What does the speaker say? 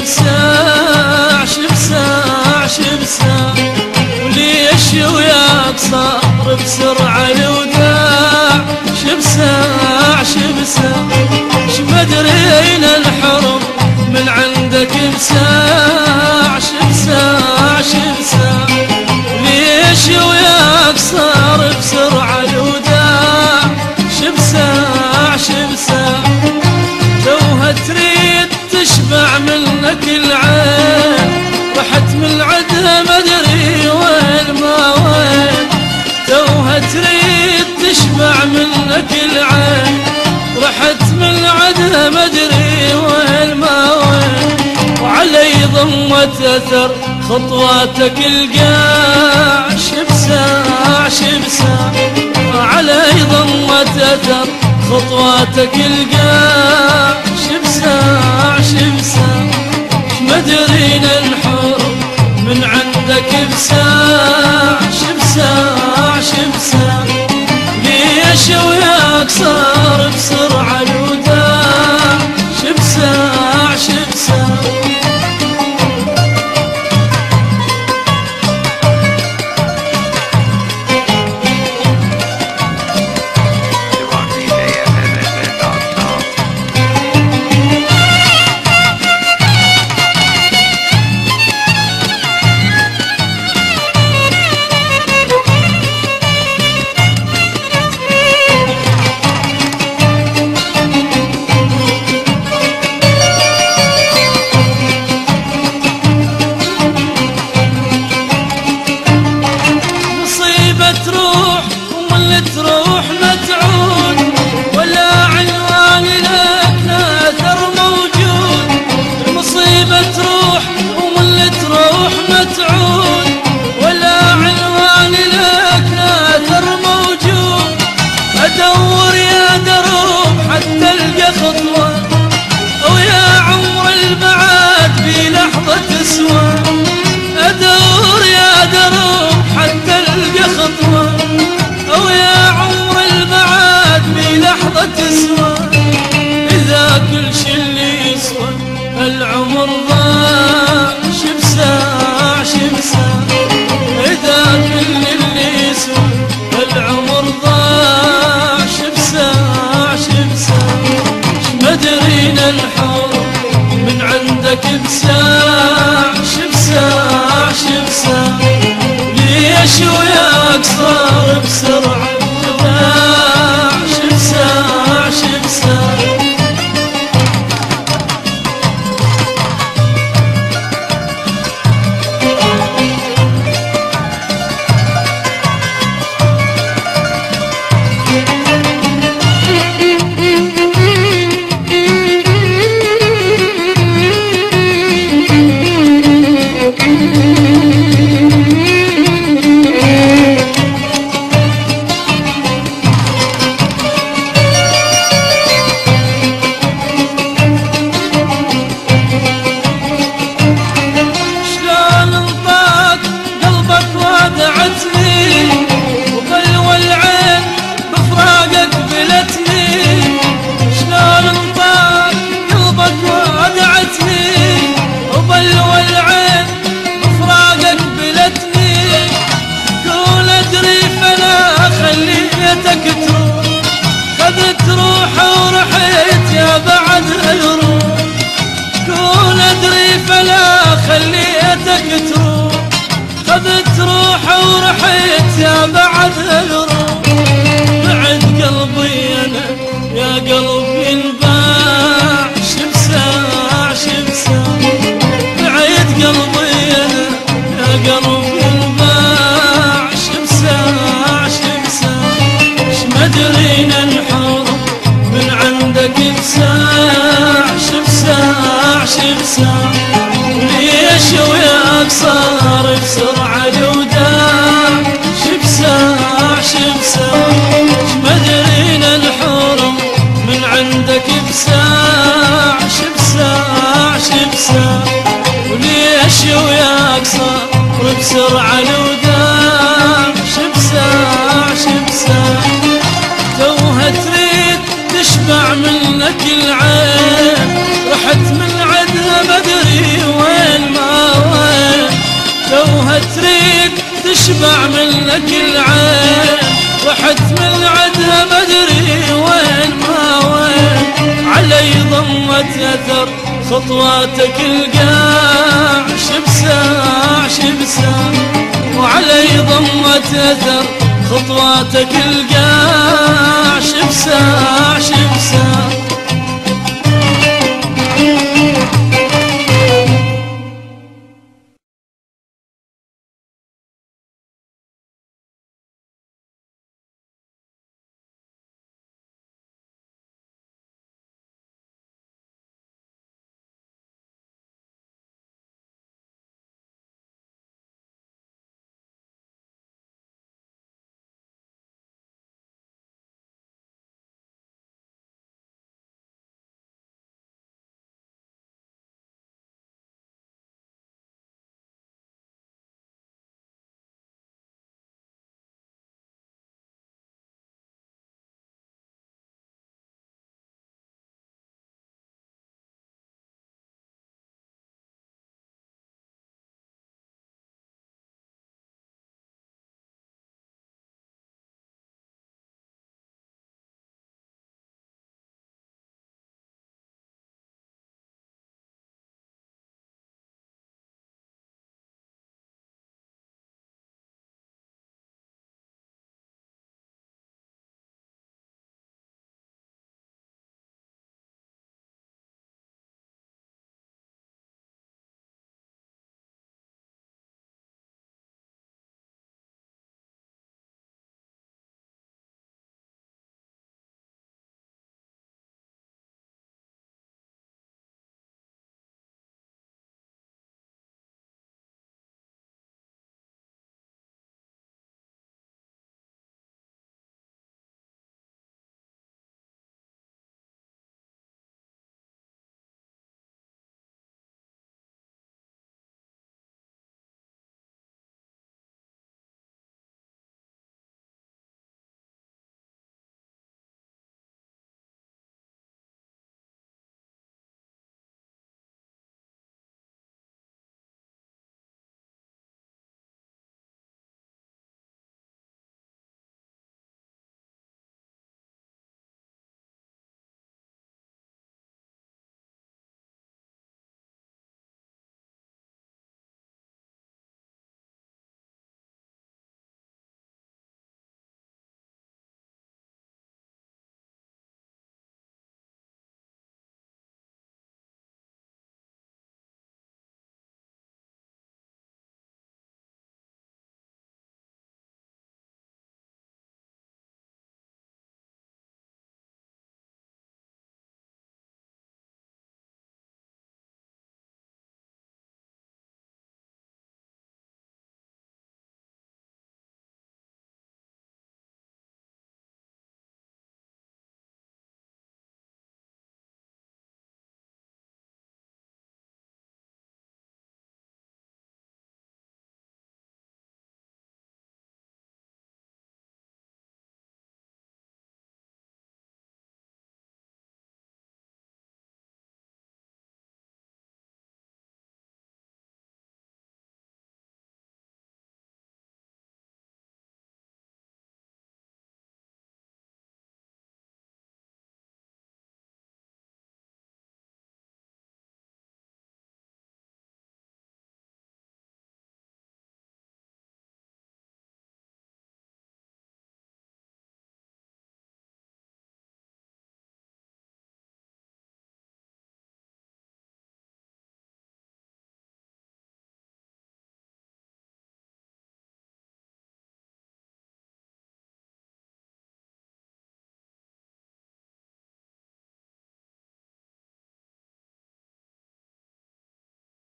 بساع شبساع شبساع وليش وياك صار بسرعة الوداع شبساع شبساع شمدرين الحرم من عندك بساع شبساع شبساع ليش وياك صار بسرعة الوداع شبساع شبساع توها تريد تشبع منك العين رحت من عدها مدري وين ما وين توها تريد تشبع منك العين رحت من عدها مدري وين ما وين وعلي ضمة اثر خطواتك القاع شبساع شبساع علي ضمة اثر خطواتك القاع شبساع شبساع مدرين الحرم من عندك بساع شبساع شبساع ليش وياك صار بسرعة الوداع شبساع شبساع يا بعد الروح بعد قلبي أنا يا قلبي انباع شبساع شبساع بعد قلبي أنا يا قلبي انباع شبساع شبساع شمدرين الحرب من عندك بساع شبساع شبساع ليش وياك صار بسرعة الوداع شبساع شبساع شمدرين الحرم من عندك بساع شبساع شبساع وليش وياك صار بسرعة الوداع شبساع شبساع توها تريد تشبع منك العين رحت من عدها بدري وين ما وين توها تريد تشبع منك العين رحت من عدها بدري وين ما وين علي ضمت اثر خطواتك القاع شبساع شبساع وعلي ضمت اثر خطواتك القاع